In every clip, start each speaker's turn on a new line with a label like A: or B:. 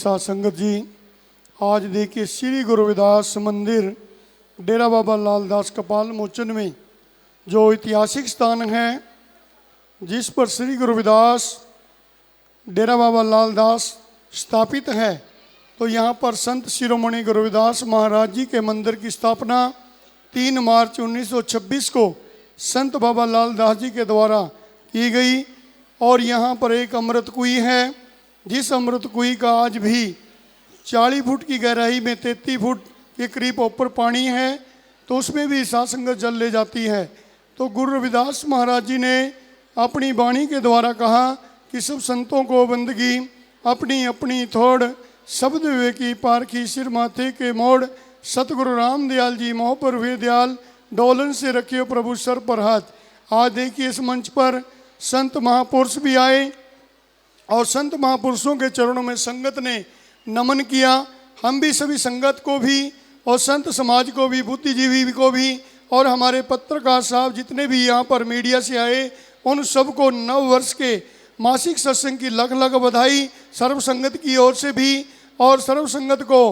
A: साथ संगत जी, आज देखिए श्री गुरु रविदास मंदिर डेरा बाबा लाल दास कपाल मोचन में जो ऐतिहासिक स्थान है जिस पर श्री गुरु रविदास डेरा बाबा लाल दास स्थापित है, तो यहाँ पर संत शिरोमणि गुरु रविदास महाराज जी के मंदिर की स्थापना 3 मार्च 1926 को संत बाबा लाल दास जी के द्वारा की गई। और यहाँ पर एक अमृत कुई है, जिस अमृत कुई का आज भी 40 फुट की गहराई में 33 फुट के करीब ऊपर पानी है, तो उसमें भी साध संगत जल ले जाती है। तो गुरु रविदास महाराज जी ने अपनी वाणी के द्वारा कहा कि सब संतों को बंदगी अपनी अपनी थोड़, शब्द विवेकी पारखी सिर माथे के मोड़, सतगुरु राम दयाल जी मोह पर वे दयाल, डोलन से रखियो प्रभु सर पर हाथ। आज देखिए इस मंच पर संत महापुरुष भी आए और संत महापुरुषों के चरणों में संगत ने नमन किया। हम भी सभी संगत को भी और संत समाज को भी, बुद्धिजीवी को भी और हमारे पत्रकार साहब जितने भी यहाँ पर मीडिया से आए, उन सबको नव वर्ष के मासिक सत्संग की लख लख बधाई सर्व संगत की ओर से भी। और सर्व संगत को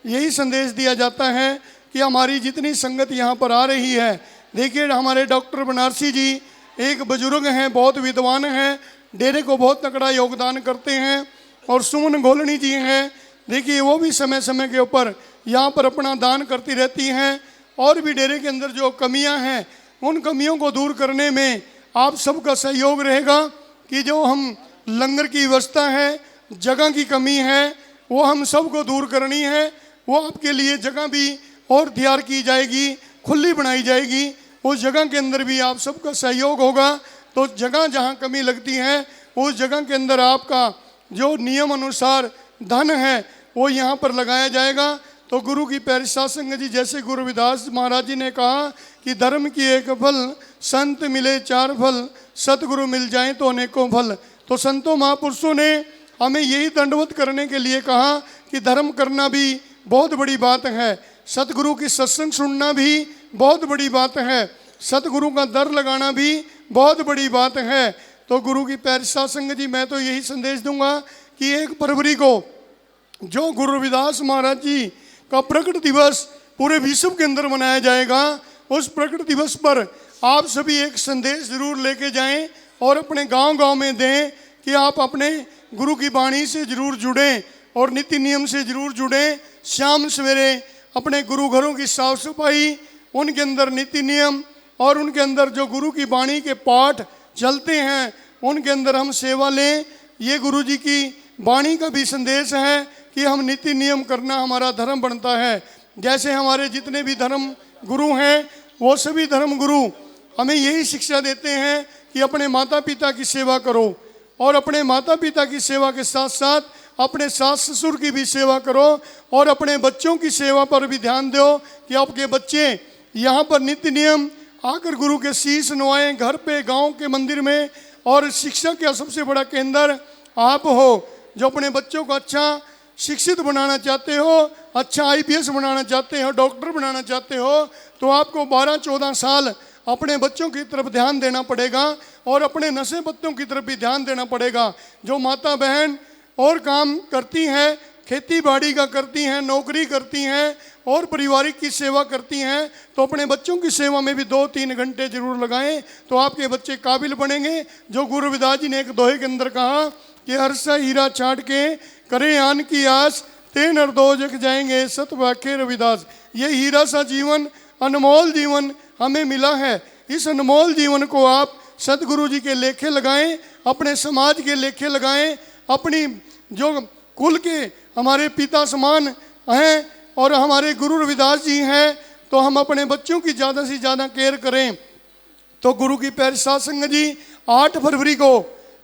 A: यही संदेश दिया जाता है कि हमारी जितनी संगत यहाँ पर आ रही है, देखिए हमारे डॉक्टर बनारसी जी एक बुजुर्ग हैं, बहुत विद्वान हैं, डेरे को बहुत तकड़ा योगदान करते हैं। और सुमन गोलनी जी हैं, देखिए वो भी समय समय के ऊपर यहाँ पर अपना दान करती रहती हैं। और भी डेरे के अंदर जो कमियाँ हैं, उन कमियों को दूर करने में आप सबका सहयोग रहेगा कि जो हम लंगर की व्यवस्था है, जगह की कमी है, वो हम सबको दूर करनी है। वो आपके लिए जगह भी और तैयार की जाएगी, खुली बनाई जाएगी, उस जगह के अंदर भी आप सबका सहयोग होगा। तो जगह जहाँ कमी लगती है उस जगह के अंदर आपका जो नियम अनुसार धन है वो यहाँ पर लगाया जाएगा। तो गुरु की प्यारी साध संगत जी, जैसे गुरु रविदास महाराज जी ने कहा कि धर्म की एक फल, संत मिले 4 फल, सतगुरु मिल जाए तो अनेकों फल। तो संतों महापुरुषों ने हमें यही दंडवत करने के लिए कहा कि धर्म करना भी बहुत बड़ी बात है, सतगुरु की सत्संग सुनना भी बहुत बड़ी बात है, सतगुरु का दर लगाना भी बहुत बड़ी बात है। तो गुरु की प्यारी साध संगत जी, मैं तो यही संदेश दूंगा कि 1 फरवरी को जो गुरु रविदास महाराज जी का प्रकट दिवस पूरे विश्व के अंदर मनाया जाएगा, उस प्रकट दिवस पर आप सभी एक संदेश जरूर लेके जाएं और अपने गांव-गांव में दें कि आप अपने गुरु की वाणी से जरूर जुड़ें और नीति नियम से जरूर जुड़ें। शाम सवेरे अपने गुरु घरों की साफ सफाई, उनके अंदर नीति नियम और उनके अंदर जो गुरु की वाणी के पाठ चलते हैं उनके अंदर हम सेवा लें। ये गुरु जी की वाणी का भी संदेश है कि हम नीति नियम करना हमारा धर्म बनता है। जैसे हमारे जितने भी धर्म गुरु हैं वो सभी धर्म गुरु हमें यही शिक्षा देते हैं कि अपने माता पिता की सेवा करो और अपने माता पिता की सेवा के साथ साथ अपने सास ससुर की भी सेवा करो और अपने बच्चों की सेवा पर भी ध्यान दो कि आपके बच्चे यहाँ पर नित्य नियम आकर गुरु के शीश नवाएं, घर पे, गांव के मंदिर में। और शिक्षा का सबसे बड़ा केंद्र आप हो, जो अपने बच्चों को अच्छा शिक्षित बनाना चाहते हो, अच्छा IPS बनाना चाहते हो, डॉक्टर बनाना चाहते हो, तो आपको 12-14 साल अपने बच्चों की तरफ ध्यान देना पड़ेगा और अपने नशे पत्तों की तरफ भी ध्यान देना पड़ेगा। जो माता बहन और काम करती हैं, खेती बाड़ी का करती हैं, नौकरी करती हैं और पारिवारिक की सेवा करती हैं, तो अपने बच्चों की सेवा में भी 2-3 घंटे जरूर लगाएं, तो आपके बच्चे काबिल बनेंगे। जो गुरु रविदास जी ने एक दोहे के अंदर कहा कि हर्षा हीरा छाट के करे आन की आस, ते नर दो जग जाएंगे सत वाक्य रविदास। ये हीरा सा जीवन, अनमोल जीवन हमें मिला है। इस अनमोल जीवन को आप सतगुरु जी के लेखे लगाएं, अपने समाज के लेखे लगाएं, अपनी जो कुल के हमारे पिता समान हैं और हमारे गुरु रविदास जी हैं, तो हम अपने बच्चों की ज़्यादा से ज़्यादा केयर करें। तो गुरु की प्यारी साध संगत जी, 8 फरवरी को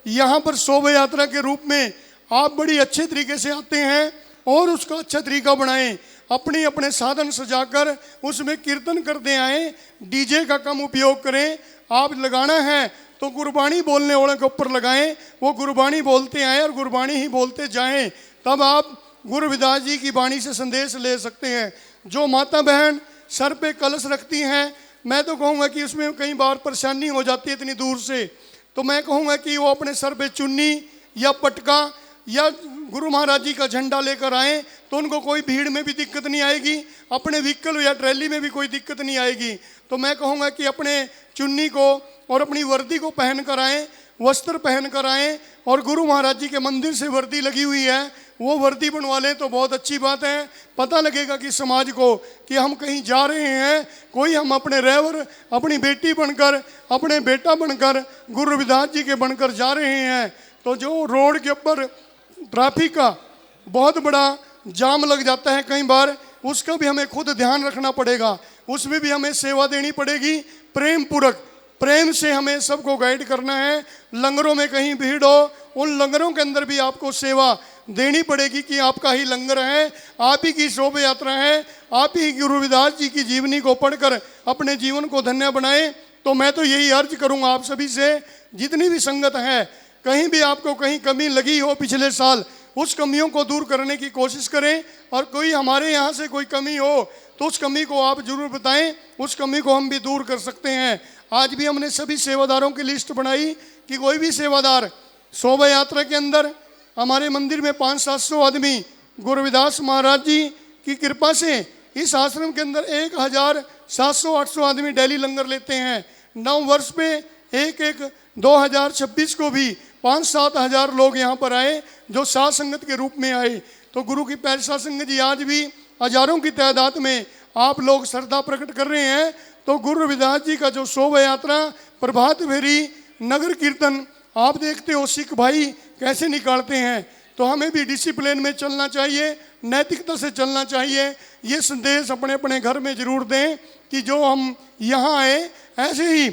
A: यहाँ पर शोभा यात्रा के रूप में आप बड़ी अच्छे तरीके से आते हैं और उसका अच्छा तरीका बनाएं। अपने अपने साधन सजाकर उसमें कीर्तन करते आएँ, DJ का कम उपयोग करें। आप लगाना है तो गुरबाणी बोलने वाले के ऊपर लगाएं, वो गुरबाणी बोलते आए और गुरबाणी ही बोलते जाएं, तब आप गुरु रविदास जी की वाणी से संदेश ले सकते हैं। जो माता बहन सर पे कलश रखती हैं, मैं तो कहूँगा कि उसमें कई बार परेशानी हो जाती है इतनी दूर से, तो मैं कहूँगा कि वो अपने सर पे चुन्नी या पटका या गुरु महाराज जी का झंडा लेकर आए तो उनको कोई भीड़ में भी दिक्कत नहीं आएगी, अपने व्हीकल या ट्रैली में भी कोई दिक्कत नहीं आएगी। तो मैं कहूँगा कि अपने चुन्नी को और अपनी वर्दी को पहन कर आएँ, वस्त्र पहन कर आएँ, और गुरु महाराज जी के मंदिर से वर्दी लगी हुई है वो वर्दी बनवा लें तो बहुत अच्छी बात है। पता लगेगा कि समाज को कि हम कहीं जा रहे हैं, कोई हम अपने रैवर, अपनी बेटी बनकर, अपने बेटा बनकर, गुरु रविदास जी के बनकर जा रहे हैं। तो जो रोड के ऊपर ट्रैफिक का बहुत बड़ा जाम लग जाता है कई बार, उसका भी हमें खुद ध्यान रखना पड़ेगा, उसमें भी हमें सेवा देनी पड़ेगी प्रेम पूर्वक। प्रेम से हमें सबको गाइड करना है। लंगरों में कहीं भीड़ हो, उन लंगरों के अंदर भी आपको सेवा देनी पड़ेगी कि आपका ही लंगर है, आप ही की शोभा यात्रा है, आप ही गुरु रविदास जी की जीवनी को पढ़कर अपने जीवन को धन्य बनाएं। तो मैं तो यही अर्ज करूंगा आप सभी से, जितनी भी संगत है, कहीं भी आपको कहीं कमी लगी हो पिछले साल, उस कमियों को दूर करने की कोशिश करें। और कोई हमारे यहाँ से कोई कमी हो तो उस कमी को आप जरूर बताएं, उस कमी को हम भी दूर कर सकते हैं। आज भी हमने सभी सेवादारों की लिस्ट बनाई कि कोई भी सेवादार शोभा यात्रा के अंदर हमारे मंदिर में 500-700 आदमी गुरु रविदास महाराज जी की कृपा से इस आश्रम के अंदर 1700-800 आदमी डेली लंगर लेते हैं। 9 वर्ष पे एक 2026 को भी 5-7 हज़ार लोग यहाँ पर आए जो साथ संगत के रूप में आए। तो गुरु की प्यारी साथ संगत जी, आज भी हजारों की तादाद में आप लोग श्रद्धा प्रकट कर रहे हैं। तो गुरु रविदास जी का जो शोभा यात्रा, प्रभात फेरी, नगर कीर्तन आप देखते हो सिख भाई कैसे निकालते हैं। तो हमें भी डिसिप्लिन में चलना चाहिए, नैतिकता से चलना चाहिए। ये संदेश अपने अपने घर में जरूर दें कि जो हम यहाँ आए ऐसे ही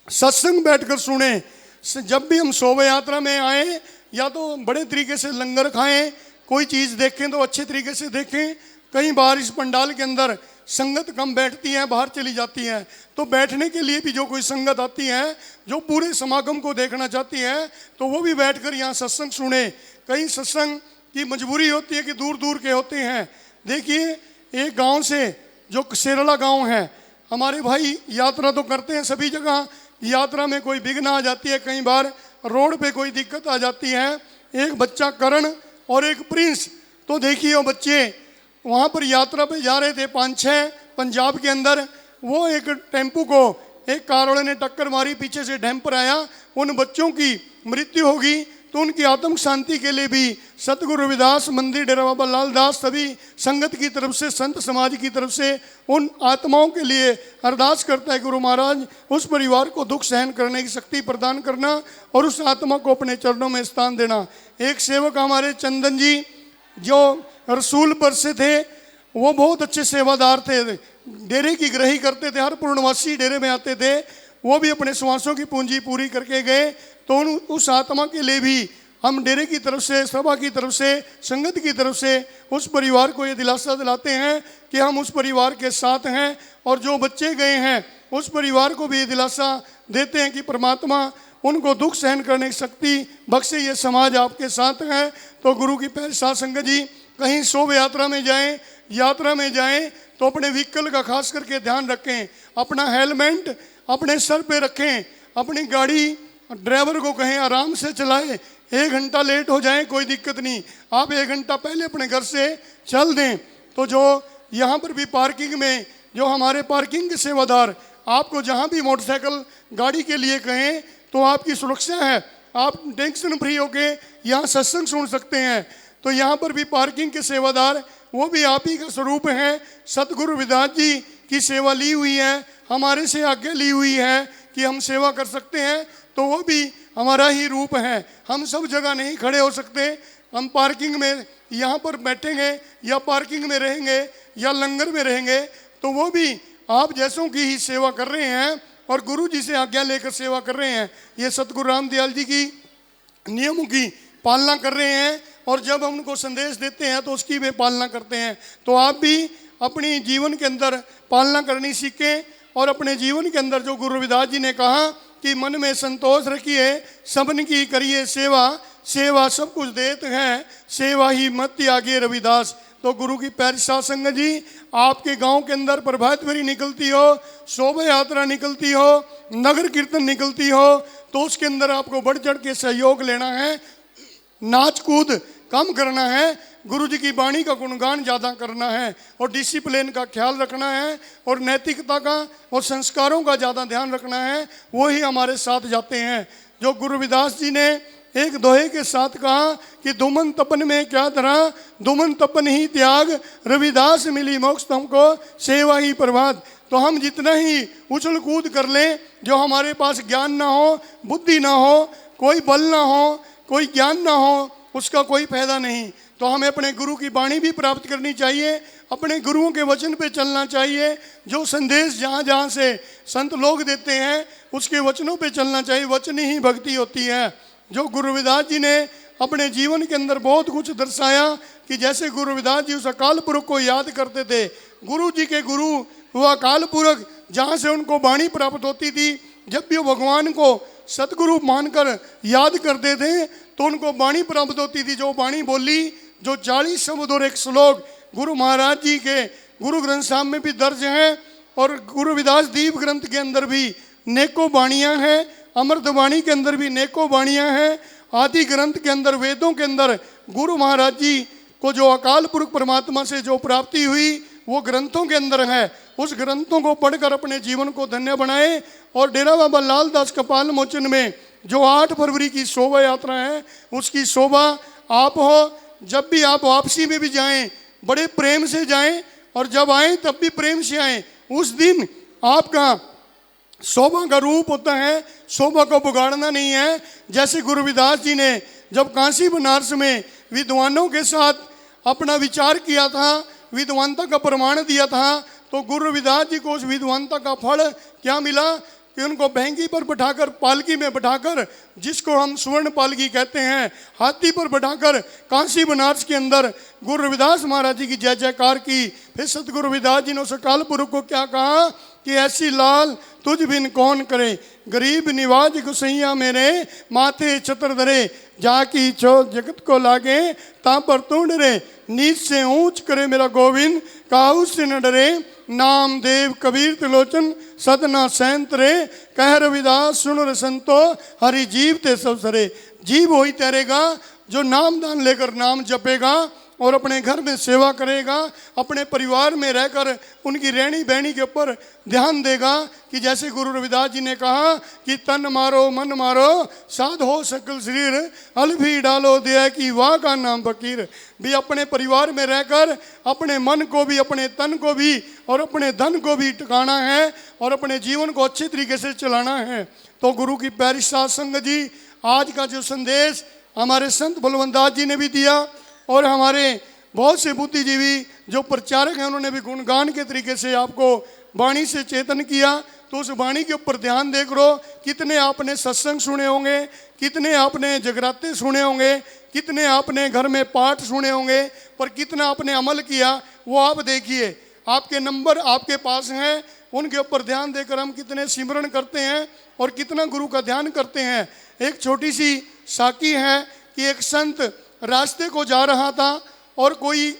A: सत्संग बैठकर सुने। जब भी हम शोभा यात्रा में आए या तो बड़े तरीके से लंगर खाएं, कोई चीज़ देखें तो अच्छे तरीके से देखें। कई बार इस पंडाल के अंदर संगत कम बैठती है, बाहर चली जाती है, तो बैठने के लिए भी जो कोई संगत आती है जो पूरे समागम को देखना चाहती है तो वो भी बैठकर यहाँ सत्संग सुने। कई सत्संग की मजबूरी होती है कि दूर दूर के होते हैं। देखिए, एक गांव से जो सेरला गांव है, हमारे भाई यात्रा तो करते हैं सभी जगह, यात्रा में कोई विघ्न आ जाती है, कई बार रोड पे कोई दिक्कत आ जाती है। एक बच्चा करण और एक प्रिंस, तो देखिए वो बच्चे वहाँ पर यात्रा पे जा रहे थे 5-6 पंजाब के अंदर, वो एक टेम्पू को एक कार वाले ने टक्कर मारी, पीछे से डैम्पर आया, उन बच्चों की मृत्यु होगी। तो उनकी आत्म शांति के लिए भी सतगुरु रविदास मंदिर डेरा बाबा लाल दास सभी संगत की तरफ से, संत समाज की तरफ से उन आत्माओं के लिए अरदास करता है गुरु महाराज उस परिवार को दुख सहन करने की शक्ति प्रदान करना और उस आत्मा को अपने चरणों में स्थान देना। एक सेवक हमारे चंदन जी जो रसूलपुर से थे, वो बहुत अच्छे सेवादार थे, डेरे की ग्रही करते थे, हर पूर्णवासी डेरे में आते थे, वो भी अपने श्वासों की पूंजी पूरी करके गए। तो उस आत्मा के लिए भी हम डेरे की तरफ से, सभा की तरफ से, संगत की तरफ से उस परिवार को ये दिलासा दिलाते हैं कि हम उस परिवार के साथ हैं। और जो बच्चे गए हैं उस परिवार को भी ये दिलासा देते हैं कि परमात्मा उनको दुख सहन करने की शक्ति बख्शे, ये समाज आपके साथ है। तो गुरु की प्यारी साथ संगत जी, कहीं शोभा यात्रा में जाएं, यात्रा में जाएं तो अपने व्हीकल का खास करके ध्यान रखें, अपना हेलमेट अपने सर पे रखें, अपनी गाड़ी ड्राइवर को कहें आराम से चलाए। 1 घंटा लेट हो जाए कोई दिक्कत नहीं, आप 1 घंटा पहले अपने घर से चल दें। तो जो यहाँ पर भी पार्किंग में जो हमारे पार्किंग के सेवादार आपको जहाँ भी मोटरसाइकिल गाड़ी के लिए कहें तो आपकी सुरक्षा है, आप टेंशन फ्री होके यहाँ सत्संग सुन सकते हैं। तो यहाँ पर भी पार्किंग के सेवादार वो भी आप ही का स्वरूप हैं। सतगुरु रविदास जी की सेवा ली हुई है, हमारे से आगे ली हुई है कि हम सेवा कर सकते हैं, तो वो भी हमारा ही रूप है। हम सब जगह नहीं खड़े हो सकते, हम पार्किंग में यहाँ पर बैठेंगे या पार्किंग में रहेंगे या लंगर में रहेंगे, तो वो भी आप जैसों की ही सेवा कर रहे हैं और गुरु जी से आज्ञा लेकर सेवा कर रहे हैं। ये सतगुरु रामदयाल जी की नियमों की पालना कर रहे हैं और जब हम उनको संदेश देते हैं तो उसकी वे पालना करते हैं। तो आप भी अपनी जीवन के अंदर पालना करनी सीखें और अपने जीवन के अंदर जो गुरु रविदास जी ने कहा कि मन में संतोष रखिए, सबन की करिए सेवा, सेवा सब कुछ देते हैं, सेवा ही मत त्यागिए रविदास। तो गुरु की प्यारी साध संगत जी, आपके गांव के अंदर प्रभात फेरी निकलती हो, शोभा यात्रा निकलती हो, नगर कीर्तन निकलती हो, तो उसके अंदर आपको बढ़ चढ़ के सहयोग लेना है। नाच कूद कम करना है, गुरु जी की वाणी का गुणगान ज़्यादा करना है और डिसिप्लिन का ख्याल रखना है और नैतिकता का और संस्कारों का ज़्यादा ध्यान रखना है, वो ही हमारे साथ जाते हैं। जो गुरु रविदास जी ने एक दोहे के साथ कहा कि दुमन तपन में क्या धरा, दुमन तपन ही त्याग, रविदास मिली मोक्ष तुमको, सेवा ही प्रभात। तो हम जितना ही उछल कूद कर लें, जो हमारे पास ज्ञान ना हो, बुद्धि ना हो, कोई बल ना हो, कोई ज्ञान ना हो, उसका कोई फायदा नहीं। तो हमें अपने गुरु की वाणी भी प्राप्त करनी चाहिए, अपने गुरुओं के वचन पे चलना चाहिए। जो संदेश जहाँ जहाँ से संत लोग देते हैं उसके वचनों पे चलना चाहिए। वचन ही भक्ति होती है। जो गुरु रविदास जी ने अपने जीवन के अंदर बहुत कुछ दर्शाया कि जैसे गुरु रविदास जी उस अकाल पुरख को याद करते थे। गुरु जी के गुरु वो अकाल पुरख जहाँ से उनको वाणी प्राप्त होती थी, जब भी वो भगवान को सतगुरु मानकर याद करते थे तो उनको वाणी प्राप्त होती थी। जो वाणी बोली, जो 40 शब्द और एक श्लोक गुरु महाराज जी के गुरु ग्रंथ साहब में भी दर्ज हैं और गुरु रविदास दीप ग्रंथ के अंदर भी नेको वाणियाँ हैं, अमृत वाणी के अंदर भी नेको वाणियाँ हैं, आदि ग्रंथ के अंदर, वेदों के अंदर गुरु महाराज जी को जो अकाल पुरख परमात्मा से जो प्राप्ति हुई वो ग्रंथों के अंदर है। उस ग्रंथों को पढ़कर अपने जीवन को धन्य बनाए। और डेरा बाबा लाल दास कपाल मोचन में जो 8 फरवरी की शोभा यात्रा है, उसकी शोभा आप हो। जब भी आप वापसी में भी जाएं, बड़े प्रेम से जाएं और जब आएं तब भी प्रेम से आएं। उस दिन आपका शोभा का रूप होता है, शोभा को बिगाड़ना नहीं है। जैसे गुरु रविदास जी ने जब काशी बनारस में विद्वानों के साथ अपना विचार किया था, विद्वानता का प्रमाण दिया था, तो गुरु रविदास जी को उस विद्वानता का फल क्या मिला कि उनको बहंगी पर बिठाकर, पालकी में बिठाकर, जिसको हम स्वर्ण पालकी कहते हैं, हाथी पर बिठाकर काशी बनारस के अंदर गुरु रविदास महाराज जी की जय जयकार की। फिर सतगुरु रविदास जी ने उस अकाल पुरख को क्या कहा कि ऐसी लाल तुझ बिन कौन करे, गरीब निवाज गुसैया मेरे, माथे छतर धरे, जाकी छो जगत को लागे, ता पर तू डरे, नीच से ऊंच करे मेरा गोविंद, काहू से न डरे, नाम देव कबीर त्रिलोचन सदना सैंत रे, कह रविदास सुन रे संतो, हरि जीव ते सब सरे। जीव वही तैरेगा जो नाम दान लेकर नाम जपेगा और अपने घर में सेवा करेगा, अपने परिवार में रहकर उनकी रहनी बहनी के ऊपर ध्यान देगा। कि जैसे गुरु रविदास जी ने कहा कि तन मारो मन मारो, साध हो सकल शरीर, अलभी डालो दया की वाह का नाम फकीर। भी अपने परिवार में रहकर अपने मन को भी, अपने तन को भी और अपने धन को भी टिकाना है और अपने जीवन को अच्छे तरीके से चलाना है। तो गुरु की प्यारी साध संगत जी, आज का जो संदेश हमारे संत बलवंत दास जी ने भी दिया और हमारे बहुत से बुद्धिजीवी जो प्रचारक हैं उन्होंने भी गुणगान के तरीके से आपको वाणी से चेतन किया। तो उस वाणी के ऊपर ध्यान दे करो। कितने आपने सत्संग सुने होंगे, कितने आपने जगराते सुने होंगे, कितने आपने घर में पाठ सुने होंगे, पर कितना आपने अमल किया वो आप देखिए। आपके नंबर आपके पास हैं, उनके ऊपर ध्यान देकर हम कितने सिमरन करते हैं और कितना गुरु का ध्यान करते हैं। एक छोटी सी साकी है कि एक संत रास्ते को जा रहा था और कोई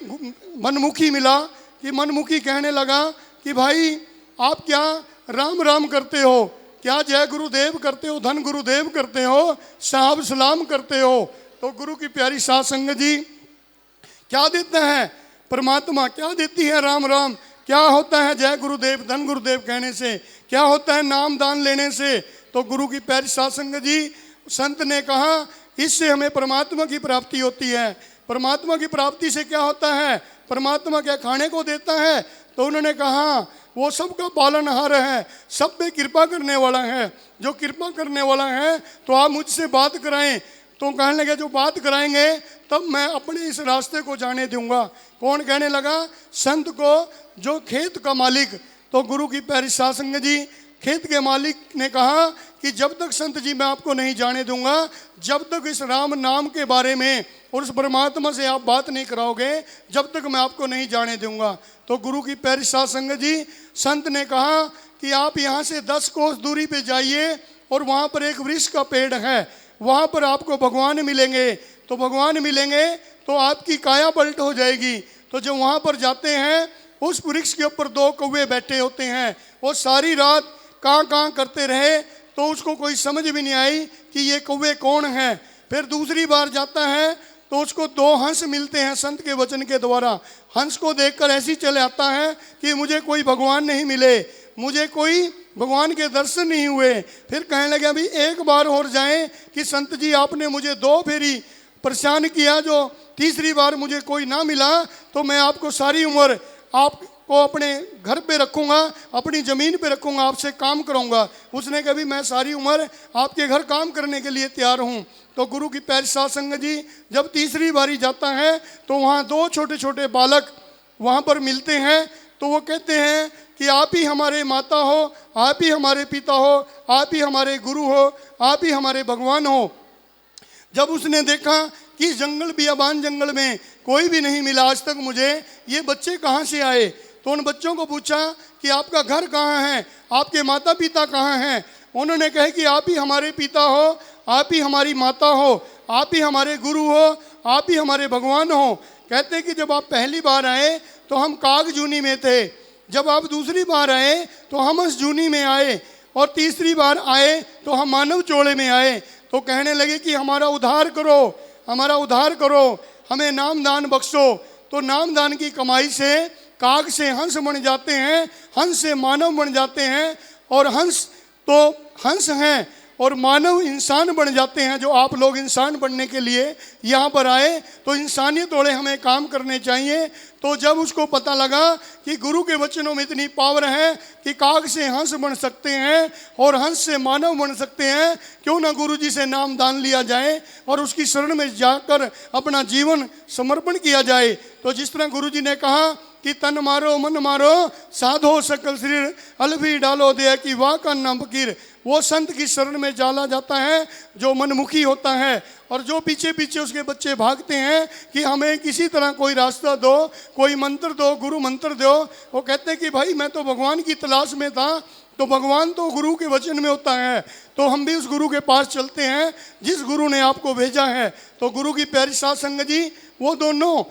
A: मनमुखी मिला कि मनमुखी कहने लगा कि भाई आप क्या राम राम करते हो, क्या जय गुरुदेव करते हो, धन गुरुदेव करते हो, साहब सलाम करते हो। तो गुरु की प्यारी साध संगत जी, क्या देता है परमात्मा, क्या देती है राम राम, क्या होता है जय गुरुदेव धन गुरुदेव कहने से, क्या होता है नाम दान लेने से। तो गुरु की प्यारी साध संगत जी, संत ने कहा इससे हमें परमात्मा की प्राप्ति होती है। परमात्मा की प्राप्ति से क्या होता है, परमात्मा क्या खाने को देता है। तो उन्होंने कहा वो सबका पालनहार है, सब पे कृपा करने वाला है। जो कृपा करने वाला है तो आप मुझसे बात कराएं। तो कहने लगे जो बात कराएंगे तब मैं अपने इस रास्ते को जाने दूंगा। कौन कहने लगा, संत को जो खेत का मालिक। तो गुरु की प्यारी साध संगत जी, खेत के मालिक ने कहा कि जब तक संत जी मैं आपको नहीं जाने दूंगा, जब तक इस राम नाम के बारे में और उस परमात्मा से आप बात नहीं कराओगे, जब तक मैं आपको नहीं जाने दूंगा। तो गुरु की प्यारी साध संगत जी, संत ने कहा कि आप यहाँ से 10 कोस दूरी पे जाइए और वहाँ पर एक वृक्ष का पेड़ है, वहाँ पर आपको भगवान मिलेंगे। तो भगवान मिलेंगे तो आपकी काया पलट हो जाएगी। तो जब वहाँ पर जाते हैं, उस वृक्ष के ऊपर 2 कौवे बैठे होते हैं। वो सारी रात कां करते रहे तो उसको कोई समझ भी नहीं आई कि ये कौवे कौन है। फिर दूसरी बार जाता है तो उसको दो हंस मिलते हैं संत के वचन के द्वारा। हंस को देखकर ऐसी चले आता है कि मुझे कोई भगवान नहीं मिले, मुझे कोई भगवान के दर्शन नहीं हुए। फिर कहने लगे अभी एक बार और जाएं कि संत जी आपने मुझे 2 फेरी परेशान किया, जो तीसरी बार मुझे कोई ना मिला तो मैं आपको सारी उम्र आपको अपने घर पे रखूंगा, अपनी ज़मीन पे रखूंगा, आपसे काम कराऊंगा। उसने कहा भी मैं सारी उम्र आपके घर काम करने के लिए तैयार हूँ। तो गुरु की पैर साध संगत जी जब तीसरी बारी जाता है तो वहाँ 2 छोटे छोटे बालक वहाँ पर मिलते हैं। तो वो कहते हैं कि आप ही हमारे माता हो, आप ही हमारे पिता हो, आप ही हमारे गुरु हो, आप ही हमारे भगवान हो। जब उसने देखा कि जंगल बियाबान जंगल में कोई भी नहीं मिला आज तक मुझे, ये बच्चे कहाँ से आए, तो उन बच्चों को पूछा कि आपका घर कहाँ है, आपके माता पिता कहाँ हैं। उन्होंने कहा कि आप ही हमारे पिता हो, आप ही हमारी माता हो, आप ही हमारे गुरु हो, आप ही हमारे भगवान हो। कहते कि जब आप पहली बार आए तो हम काग जूनी में थे, जब आप दूसरी बार आए तो हम हंस जूनी में आए, और तीसरी बार आए तो हम मानव चोले में आए। तो कहने लगे कि हमारा उद्धार करो, हमारा उद्धार करो, हमें नाम दान बख्शो। तो नाम दान की कमाई से काग से हंस बन जाते हैं, हंस से मानव बन जाते हैं, और हंस तो हंस हैं और मानव इंसान बन जाते हैं। जो आप लोग इंसान बनने के लिए यहाँ पर आए तो इंसानियत वाले हमें काम करने चाहिए। तो जब उसको पता लगा कि गुरु के वचनों में इतनी पावर है कि काग से हंस बन सकते हैं और हंस से मानव बन सकते हैं, क्यों ना गुरु जी से नाम दान लिया जाए और उसकी शरण में जाकर अपना जीवन समर्पण किया जाए। तो जिस तरह गुरु जी ने कहा कि तन मारो मन मारो साधो सकल शरीर अलवी डालो दे कि वाह का नाम फकीर। वो संत की शरण में जाला जाता है जो मनमुखी होता है, और जो पीछे पीछे उसके बच्चे भागते हैं कि हमें किसी तरह कोई रास्ता दो, कोई मंत्र दो, गुरु मंत्र दो। वो कहते हैं कि भाई मैं तो भगवान की तलाश में था, तो भगवान तो गुरु के वचन में होता है, तो हम भी उस गुरु के पास चलते हैं जिस गुरु ने आपको भेजा है। तो गुरु की प्यारी साध संगत जी वो दोनों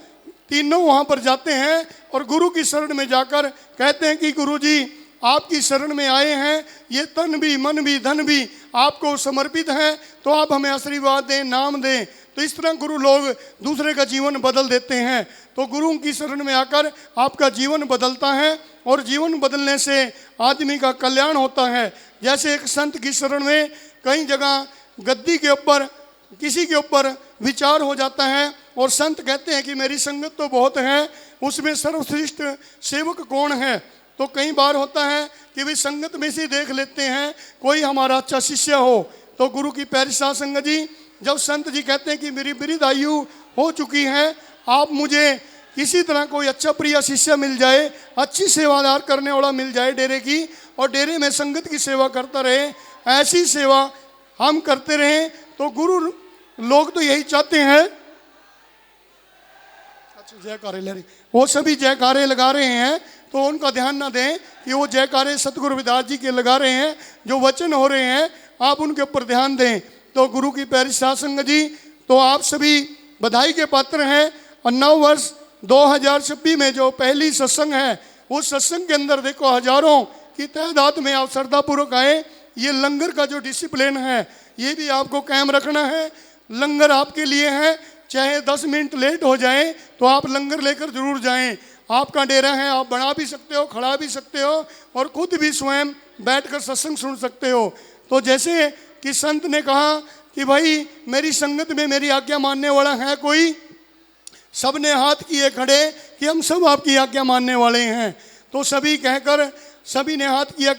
A: तीनों वहाँ पर जाते हैं और गुरु की शरण में जाकर कहते हैं कि गुरु जी आपकी शरण में आए हैं, ये तन भी मन भी धन भी आपको समर्पित है, तो आप हमें आशीर्वाद दें, नाम दें। तो इस तरह गुरु लोग दूसरे का जीवन बदल देते हैं। तो गुरु की शरण में आकर आपका जीवन बदलता है, और जीवन बदलने से आदमी का कल्याण होता है। जैसे एक संत की शरण में कई जगह गद्दी के ऊपर किसी के ऊपर विचार हो जाता है, और संत कहते हैं कि मेरी संगत तो बहुत है, उसमें सर्वश्रेष्ठ सेवक कौन है। तो कई बार होता है कि भाई संगत में से देख लेते हैं कोई हमारा अच्छा शिष्य हो। तो गुरु की प्यारी साध संगत जी जब संत जी कहते हैं कि मेरी वृद्ध आयु हो चुकी है, आप मुझे किसी तरह कोई अच्छा प्रिय शिष्य मिल जाए, अच्छी सेवादार करने वाला मिल जाए डेरे की, और डेरे में संगत की सेवा करता रहे, ऐसी सेवा हम करते रहें। तो गुरु लोग तो यही चाहते हैं। अच्छा जयकारे ले रहे, वो सभी जयकारे लगा रहे हैं, तो उनका ध्यान ना दें कि वो जयकारे सतगुरु रविदास जी के लगा रहे हैं, जो वचन हो रहे हैं आप उनके ऊपर ध्यान दें। तो गुरु की प्यारी साध संगत जी तो आप सभी बधाई के पात्र हैं। और नव वर्ष 2026 में जो पहली सत्संग है, उस सत्संग के अंदर देखो हजारों की तादाद में आप श्रद्धापूर्वक आए। ये लंगर का जो डिसिप्लिन है ये भी आपको कायम रखना है। लंगर आपके लिए है, चाहे 10 मिनट लेट हो जाए तो आप लंगर लेकर जरूर जाएं। आपका डेरा है, आप बना भी सकते हो, खड़ा भी सकते हो, और खुद भी स्वयं बैठकर सत्संग सुन सकते हो। तो जैसे कि संत ने कहा कि भाई मेरी संगत में मेरी आज्ञा मानने वाला है कोई, सब ने हाथ किए खड़े कि हम सब आपकी आज्ञा मानने वाले हैं। तो सभी कहकर सभी ने हाथ किया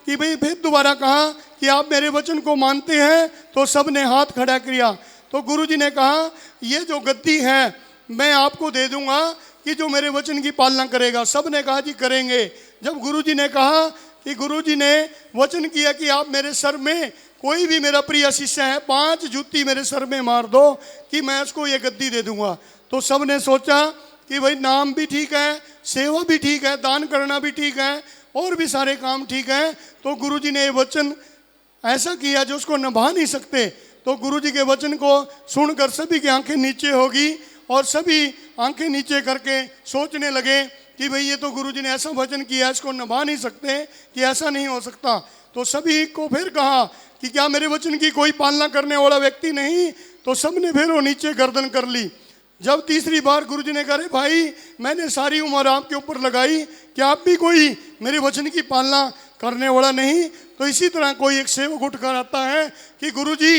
A: कि भाई फिर दोबारा कहा कि आप मेरे वचन को मानते हैं, तो सब ने हाथ खड़ा किया। तो गुरु जी ने कहा ये जो गद्दी है मैं आपको दे दूंगा कि जो मेरे वचन की पालना करेगा। सब ने कहा जी करेंगे। जब गुरु जी ने कहा कि गुरु जी ने वचन किया कि आप मेरे सर में कोई भी मेरा प्रिय शिष्य है 5 जूती मेरे सर में मार दो कि मैं उसको ये गद्दी दे दूंगा। तो सब ने सोचा कि भाई नाम भी ठीक है, सेवा भी ठीक है, दान करना भी ठीक है, और भी सारे काम ठीक है। तो गुरु जी ने ये वचन ऐसा किया जो उसको निभा नहीं सकते। तो गुरु जी के वचन को सुनकर सभी की आंखें नीचे होगी, और सभी आंखें नीचे करके सोचने लगे कि भाई ये तो गुरु जी ने ऐसा वचन किया, इसको निभा नहीं सकते, कि ऐसा नहीं हो सकता। तो सभी को फिर कहा कि क्या मेरे वचन की कोई पालना करने वाला व्यक्ति नहीं। तो सबने फिर वो नीचे गर्दन कर ली। जब तीसरी बार गुरुजी ने कहा, अरे भाई मैंने सारी उम्र आपके ऊपर लगाई, क्या आप भी कोई मेरे वचन की पालना करने वाला नहीं? तो इसी तरह कोई एक सेवक उठकर आता है कि गुरुजी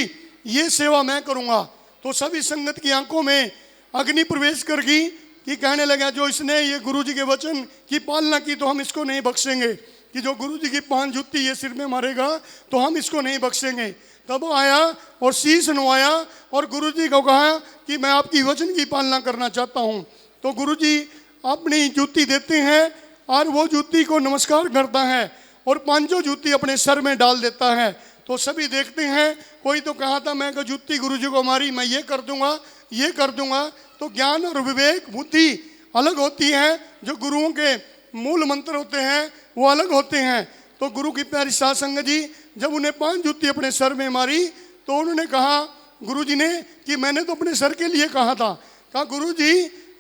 A: ये सेवा मैं करूँगा। तो सभी संगत की आंखों में अग्नि प्रवेश कर गई कि कहने लगा, जो इसने ये गुरुजी के वचन की पालना की तो हम इसको नहीं बख्शेंगे, कि जो गुरुजी की 5 जुत्ती ये सिर में मारेगा तो हम इसको नहीं बख्शेंगे। तब वो आया और शीश नवाया और गुरुजी को कहा कि मैं आपकी वचन की पालना करना चाहता हूँ। तो गुरुजी अपनी जूती देते हैं और वो जूती को नमस्कार करता है और 5 जूती अपने सर में डाल देता है। तो सभी देखते हैं, कोई तो कहा था मैं जूती गुरुजी को मारी मैं ये कर दूंगा ये कर दूंगा। तो ज्ञान और विवेक बुद्धि अलग होती है, जो गुरुओं के मूल मंत्र होते हैं वो अलग होते हैं। तो गुरु की प्यारी साध संगत जी जब उन्हें 5 जूती अपने सर में मारी तो उन्होंने कहा गुरुजी ने कि मैंने तो अपने सर के लिए कहा था। कहा गुरुजी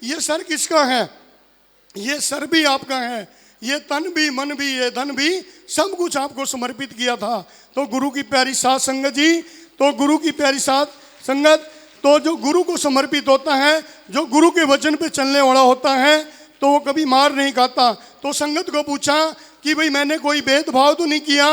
A: ये सर किसका है? ये सर भी आपका है, ये तन भी मन भी ये धन भी सब कुछ आपको समर्पित किया था। तो गुरु की प्यारी साध संगत जी, तो गुरु की प्यारी साध संगत, तो जो गुरु को समर्पित होता है, जो गुरु के वचन पे चलने वाला होता है, तो वो कभी मार नहीं खाता। तो संगत को पूछा कि भाई मैंने कोई भेदभाव तो नहीं किया,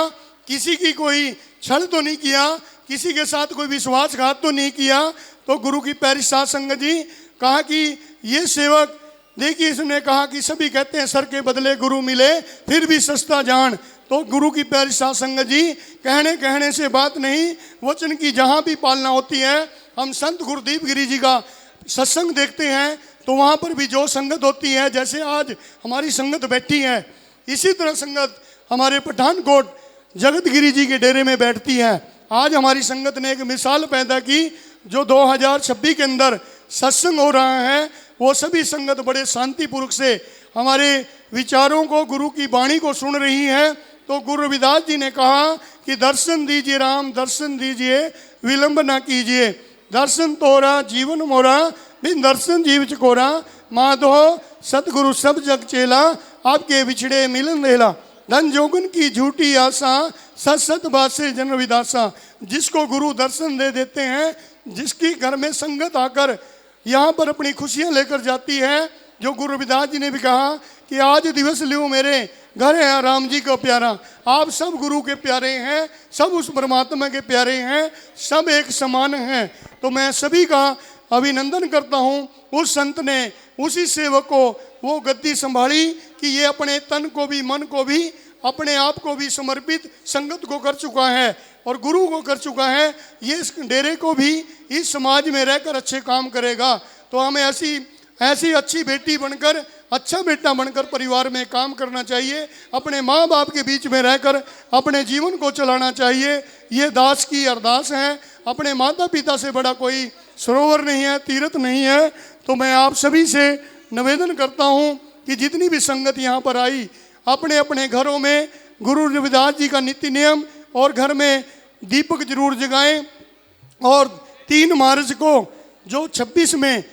A: किसी की कोई छल तो नहीं किया, किसी के साथ कोई विश्वासघात तो नहीं किया। तो गुरु की प्यारी साध संगत जी कहा कि ये सेवक देखिए, इसने कहा कि सभी कहते हैं सर के बदले गुरु मिले फिर भी सस्ता जान। तो गुरु की प्यारी साध संगत जी कहने से बात नहीं, वचन की जहाँ भी पालना होती है। हम संत गुरुदीप गिरी जी का सत्संग देखते हैं तो वहाँ पर भी जो संगत होती है, जैसे आज हमारी संगत बैठी है, इसी तरह संगत हमारे पठानकोट जगत गिरी जी के डेरे में बैठती है। आज हमारी संगत ने एक मिसाल पैदा की, जो 2026 के अंदर सत्संग हो रहा है वो सभी संगत बड़े शांतिपूर्वक से हमारे विचारों को, गुरु की वाणी को सुन रही है। तो गुरु रविदास जी ने कहा कि दर्शन दीजिए राम दर्शन दीजिए विलंब ना कीजिए, दर्शन तोरा जीवन मोरा बिन दर्शन जीव चकोरा, माधो सतगुरु सब जग चेला आपके बिछड़े मिलन रेला, धन जोगन की झूठी आशा सत सत बात से जन विदासा। जिसको गुरु दर्शन दे देते हैं, जिसकी घर में संगत आकर यहाँ पर अपनी खुशियाँ लेकर जाती है, जो गुरु रविदास जी ने भी कहा कि आज दिवस लियो मेरे घर है राम जी को प्यारा। आप सब गुरु के प्यारे हैं, सब उस परमात्मा के प्यारे हैं, सब एक समान हैं। तो मैं सभी का अभिनंदन करता हूँ। उस संत ने उसी सेवक को वो गद्दी संभाली कि ये अपने तन को भी मन को भी अपने आप को भी समर्पित संगत को कर चुका है और गुरु को कर चुका है। ये इस डेरे को भी इस समाज में रहकर अच्छे काम करेगा। तो हमें ऐसी अच्छी बेटी बनकर, अच्छा बेटा बनकर परिवार में काम करना चाहिए, अपने माँ बाप के बीच में रहकर अपने जीवन को चलाना चाहिए। ये दास की अरदास है। अपने माता पिता से बड़ा कोई सरोवर नहीं है, तीर्थ नहीं है। तो मैं आप सभी से निवेदन करता हूँ कि जितनी भी संगत यहाँ पर आई, अपने अपने घरों में गुरु रविदास जी का नित्य नियम और घर में दीपक जरूर जगाएं। और 3 मार्च को जो 26 में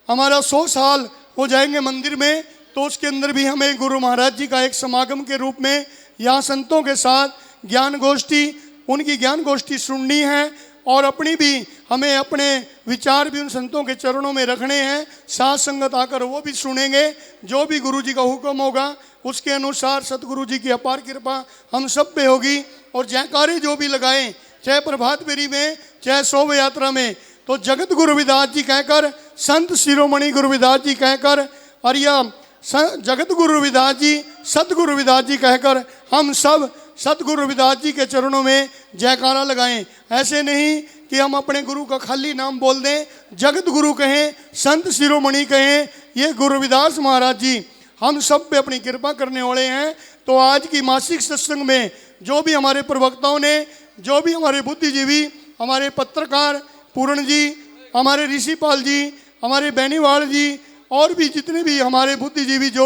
A: हमारा 100 साल हो जाएंगे मंदिर में, तो उसके अंदर भी हमें गुरु महाराज जी का एक समागम के रूप में यहाँ संतों के साथ ज्ञान गोष्ठी, उनकी ज्ञान गोष्ठी सुननी है और अपनी भी हमें अपने विचार भी उन संतों के चरणों में रखने हैं। साथ संगत आकर वो भी सुनेंगे। जो भी गुरु जी का हुक्म होगा उसके अनुसार सतगुरु जी की अपार कृपा हम सब पे होगी। और जयकारे जो भी लगाएं, चाहे प्रभात फेरी में चाहे शोभा यात्रा में, तो जगत गुरु रविदास जी कहकर, संत शिरोमणि गुरु रविदास जी कहकर और या जगत गुरु रविदास जी, सतगुरु रविदास जी कहकर हम सब सतगुरु रविदास जी के चरणों में जयकारा लगाएं। ऐसे नहीं कि हम अपने गुरु का खाली नाम बोल दें, जगत गुरु कहें, संत शिरोमणि कहें। ये गुरु रविदास महाराज जी हम सब पे अपनी कृपा करने वाले हैं। तो आज की मासिक सत्संग में जो भी हमारे प्रवक्ताओं ने, जो भी हमारे बुद्धिजीवी, हमारे पत्रकार पूर्ण जी, हमारे ऋषिपाल जी, हमारे बैनीवाल जी और भी जितने भी हमारे बुद्धिजीवी जो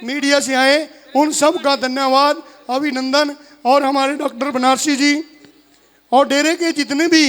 A: मीडिया से आए, उन सब का धन्यवाद, अभिनंदन। और हमारे डॉक्टर बनारसी जी और डेरे के जितने भी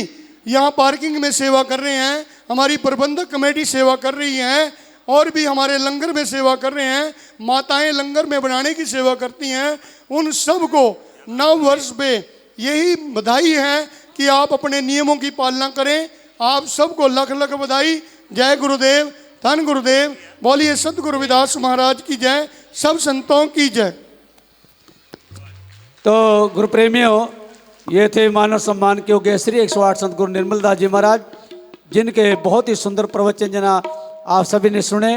A: यहाँ पार्किंग में सेवा कर रहे हैं, हमारी प्रबंधक कमेटी सेवा कर रही है और भी हमारे लंगर में सेवा कर रहे हैं, माताएं लंगर में बनाने की सेवा करती हैं, उन सब को नव वर्ष पे यही बधाई है कि आप अपने नियमों की पालना करें, आप सबको लख लख बधाई। जय गुरुदेव, धन गुरुदेव, बोलिए संत गुरु रविदास महाराज की जय, सब संतों की जय।
B: तो गुरु प्रेमियों, ये थे मानव सम्मान के योग्य श्री 108 संत गुरु निर्मल दास जी महाराज, जिनके बहुत ही सुंदर प्रवचन जना आप सभी ने सुने।